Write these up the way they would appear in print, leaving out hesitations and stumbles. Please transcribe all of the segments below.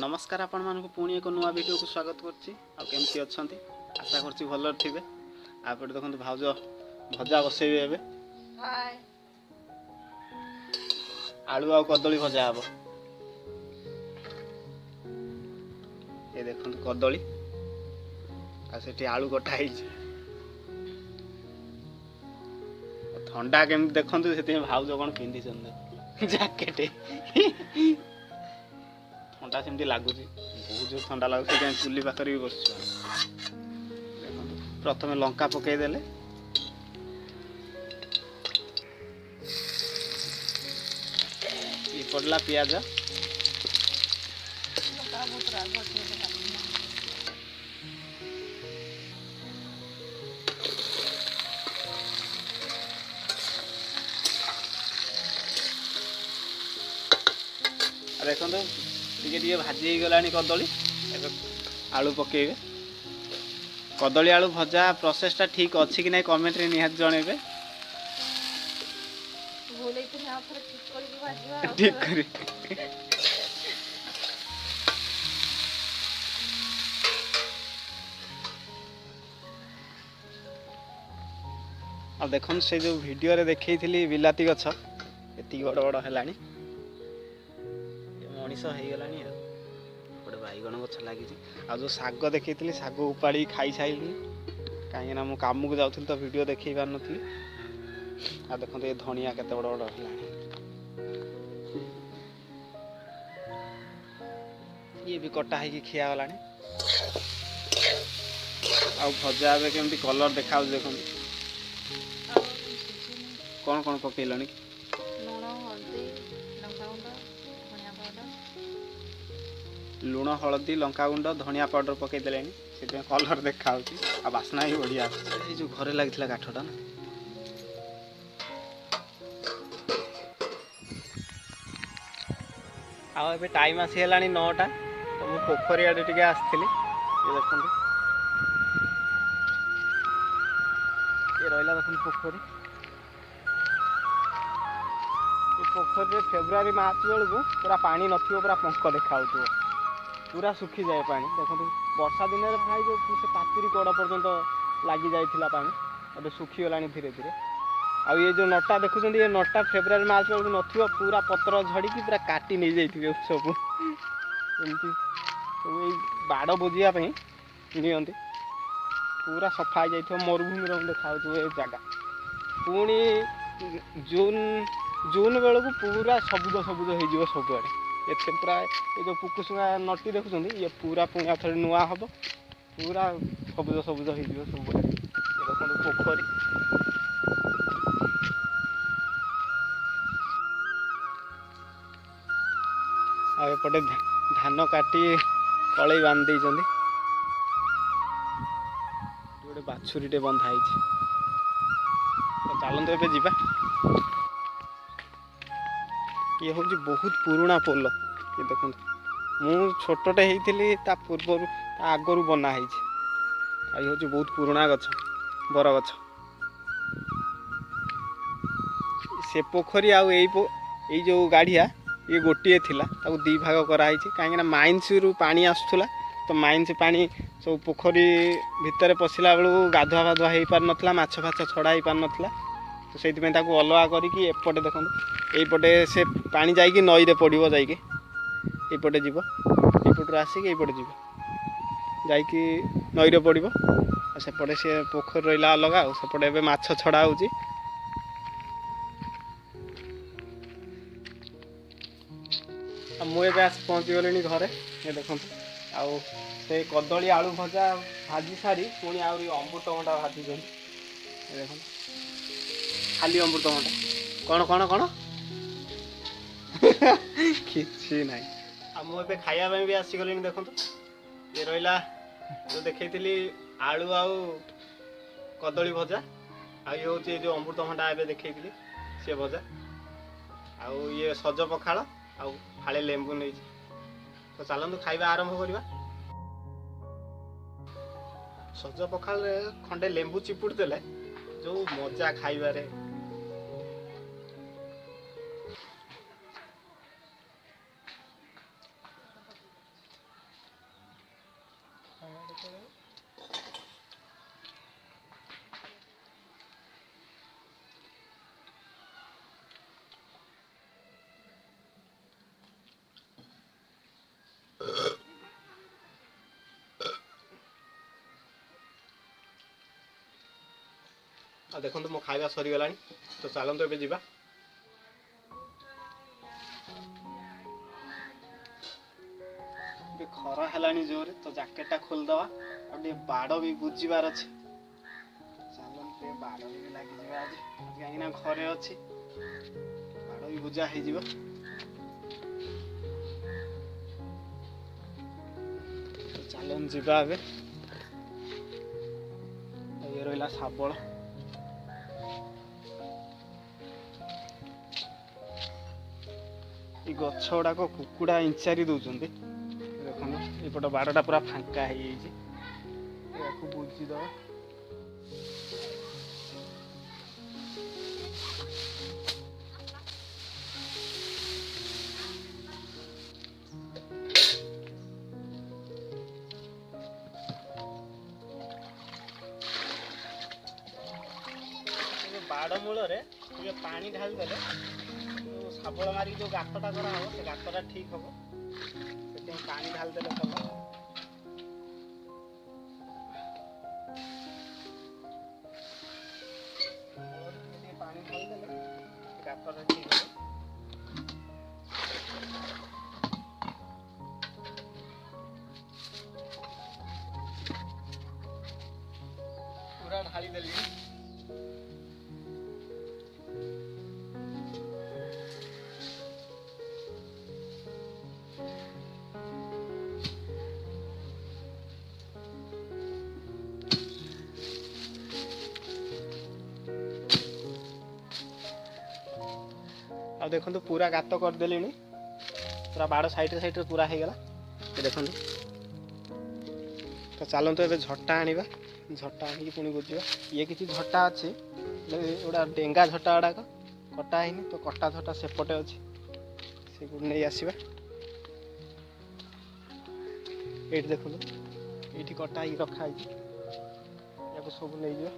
नमस्कार आपण मानक पुणी एक नुआ वीडियो को स्वागत करछि। आ केमती अछंती आशा करछि भल थिबे। आपटे देखंतु भाउज भजा बसेबे एबे। हाय आलू आ कदली भजा हबो। ए देखंतु कदली आ सेठी आलू कटा हिज। ठंडा केमती देखंतु सेति भाउज कोन पिंदी छन जैकेट ठंडा सेमती लगुच बहुत ठंडा लगुच चुली पाखे भी बस। प्रथम लंका पकईदे पड़ला पियाज देखो टे भाजी गला कदली आलू पकेबे। कदली आलू भजा प्रोसेसटा ठीक अच्छी कि नहीं कमेंट रे निहात जणेबे। ठीक करी अब देखो से जो वीडियो रे देखई थी बिलाती गछ एति बड़ बड़ हेलानी मनीष हो गलानी गोटे बैगण गछ लगी। आ जो साग देखी साग उपाड़ी खाई सारी कहीं मु काम को जाऊँ तो वीडियो देखी पार नी। आ देखो ये धनिया केते बड़ बड़ है ये भी कटा है खिया गला। आ भजा केमती कलर देखा देखो कौन कौन पकईल लुण हलदी लंका गुंड धनिया पाउडर पकईदे से कलर देखा बास्ना भी बढ़िया जो घरे लगी काठटा ना। आबे टाइम आसीगला 9टा तो मुझे पोखरी आड़े टे आसती देखो ये रहा देखो पोखरी पोखरी फेब्रुआरी मार्च बेलू पूरा पानी नथिबो पूरा पंख देखा पूरा सुखी जाए पानी। देखो वर्षा दिन में भाई जो से पाचेरी कड़ पर्यंत लगी जाइला पानी अब सुखीगला धीरे धीरे। आ ये जो नटा देखुं ये नटा फेब्रुआरी मार्च बेलू नथिबो पूरा पत्र झड़ी पूरा काटी नहीं जाइए सब एमती सब बाड़ बोझापी नियंती पूरा सफा हो मरुभूमि देखा जगह। पुणी जून बेलू पूरा सबुज सबुज हो सबुआड़े एते पूरा ये जो पुकुसुआ नटी देखुं ये पूरा पुणी थे नुआ हम पूरा सबुज सबुज हो सबुआड़े। देखो पोखरी आएपटे धान काटी कलई बांधी गोटे बाछुरीटे बंधाई। तो चलते ए जा ये हूँ बहुत पुराना पोल ये देखो मु छोटे होता पूर्वर आगरू बनाई ये हूँ बहुत पुराना गछ बर गछ से पोखरी आई जो गाड़िया ये गोटे थिला ताको दी भाग कराई कहीं माइंस रु पानी आसूला तो माइंस पानी सब पोखरी भितर पशिला बेलू गाधुआ फाधुआ हो पार नाला माछ फाछ छड़ा हो पार नाला। तो से अलगा करके एपटे देखो यपटे से पानी जाकि नई रे पड़ो जापटे जीव यपटर आसिक यपटे जीव जाकि नई रे पड़ो सेपटे से पोखरी रहा अलगा सेपटे एवं माछ छड़ा हो। मुझे आस पहुँची गली घरे ये देखो आउ से कदली आलू भजा भाजी सारी पुणी आहरी अमृतभंडा भाजी देख खाली अमृतभंडा कौन कौन कौन किसी ना मुझे खायापी भी आसीगली देखो ये रहा जो देखी आलू आउ कदली भजा आ ये हूँ जो अमृतभंडा ए देखी सी भजा आउ ये सज पखाड़ आउ फाड़े लेंबू नहीं। तो चलतु खाଇବା आरंभ करवा। सज पखाल खंडे लेंबू चिपुड़ देले जो मजा खाइबारे देखो मो खाଇବା सरीगलानी तो चलते ए जा खरा है जोर तो जैकेटा खोलदवा और बाड़ भी बुझीबार अच्छे चलते बाड़ भी लगे आज कहीं घरे अच्छी बाड़ भी बुझा हो चलन जा ये रहा शाबल ये गछ गुड़ाक कुकुड़ा इंचारी दौरान देखो एपट बाड़टा पूरा फांका हो बुझीद बाड़ मूल पानी ढाल देले शाबल मारिक जो गातटा करा हम से गातटा ठीक हम से पानी ढाल देले भल पानी ढाल देले गातटा ठीक हम पूरा ढाली देली आ देखो पूरा गात करदे पूरा बाड़ साइड पूरा हो गला देखो तो चलते ए झटा आनिबा झटा आनी पुणी बुझा ये किसी झटा अच्छे गोटा डेंगा झटा गुड़ाक कटा है तो कटा झटा सेपटे अच्छे से नहीं आसवा ये देखो ये कटा ही रखाई या सब नहीं जा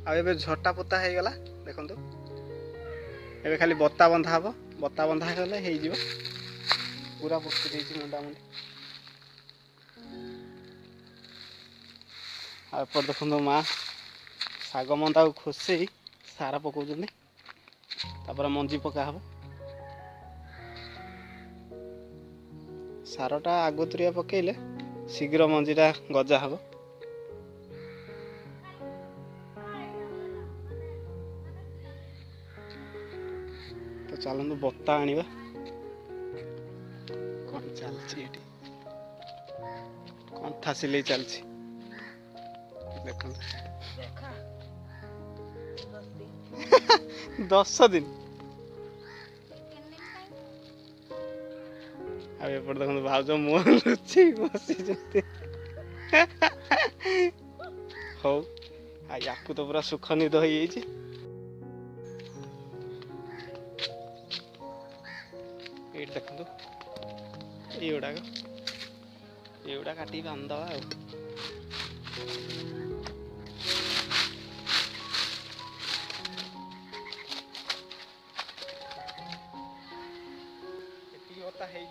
आबे झटा पोता हो गला देखो एबे खाली बत्ता बंधा हम बत्ता बंधा गले हो पूरा पोती देती मुंडा मुंडी आपर देखो माँ शाग मंदा को खोसे सारा पकाउछन तापर मंजी पका हम सारटा आगतुरिया पकेले शीघ्र मंजीटा गजा हम तो चलते बत्ता आनिबा कौन चलती कंथा सिले चलती देखो 10 दिन अब एपट देखो भाज मुह लुचि बसी हौ या तो पूरा सुख निद हो ये देखो ये गुड़ा काटी बांधवा बता है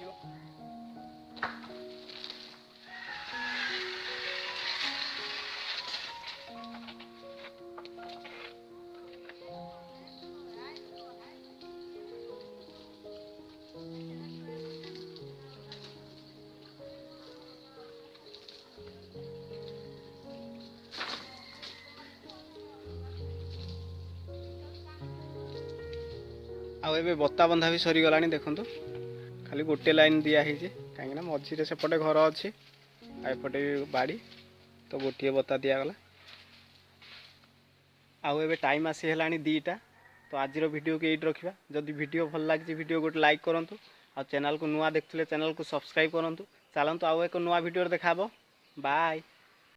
ଆଉ ଏବେ ବତା ବନ୍ଧା ବି ସରିଗଲାଣି ଦେଖନ୍ତୁ ଖାଲି ଗୋଟେ ଲାଇନ୍ ଦିଆହେଇଛି କାହିଁକିନା ମଝିରେ ସେପଟେ ଘର ଅଛି ଆଉ ଏପଟେ ବି ବାଡ଼ି ତ ଗୋଟିଏ ବତା ଦିଆଗଲା। ଆଉ ଏବେ ଟାଇମ୍ ଆସି ହେଲାଣି 2ଟା ତ ଆଜିର ଭିଡ଼ିଓକୁ ଏଇଠି ରଖିବା। ଯଦି ଭିଡ଼ିଓ ଭଲ ଲାଗିଛି ଭିଡ଼ିଓ ଗୋଟେ ଲାଇକ୍ କରନ୍ତୁ ଆଉ ଚ୍ୟାନେଲକୁ ନୂଆ ଦେଖୁଥିଲେ ଚ୍ୟାନେଲକୁ ସବସ୍କ୍ରାଇବ୍ କରନ୍ତୁ। ଚାଲନ୍ତୁ ଆଉ ଏକ ନୂଆ ଭିଡ଼ିଓରେ ଦେଖାହେବ। ବାଏ।